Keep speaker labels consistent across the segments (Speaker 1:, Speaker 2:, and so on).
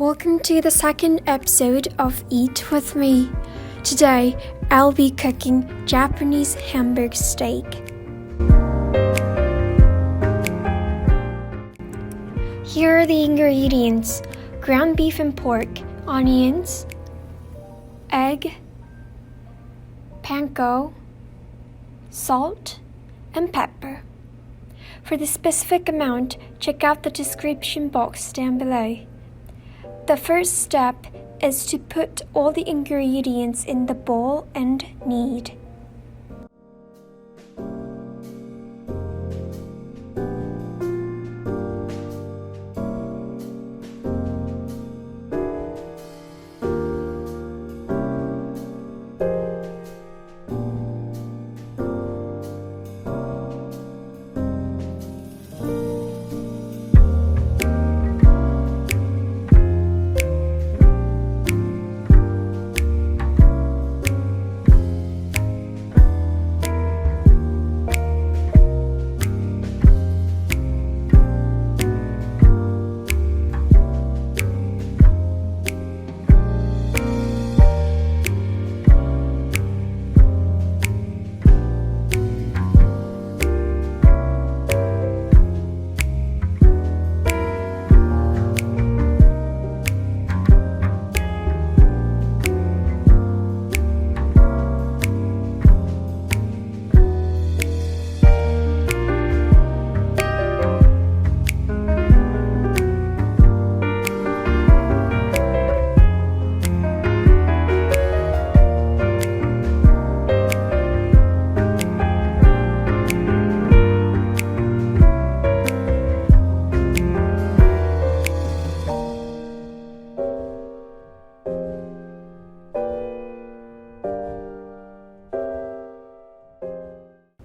Speaker 1: Welcome to the second episode of Eat With Me. Today, I'll be cooking Japanese Hamburg steak. Here are the ingredients: ground beef and pork, onions, egg, panko, salt, and pepper. For the specific amount, check out the description box down below. The first step is to put all the ingredients in the bowl and knead.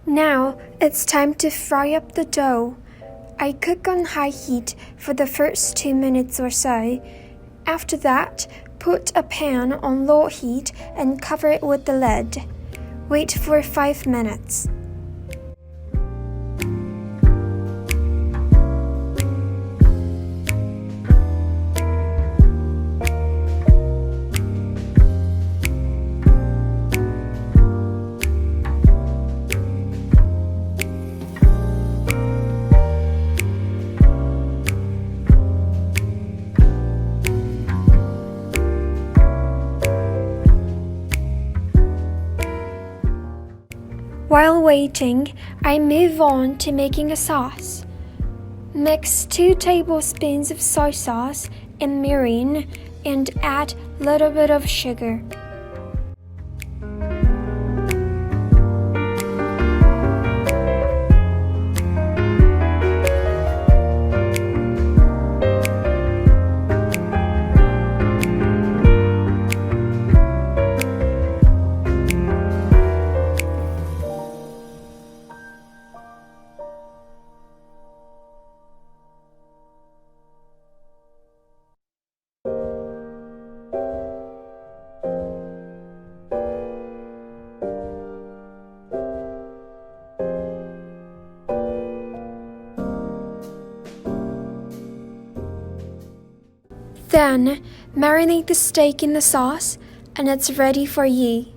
Speaker 1: Now, it's time to fry up the dough. I cook on high heat for the first 2 minutes or so. After that, put a pan on low heat and cover it with the lid. Wait for 5 minutes. While waiting, I move on to making a sauce. Mix 2 tablespoons of soy sauce and Mirin and add a little bit of sugar. Then, marinate the steak in the sauce, and it's ready for you.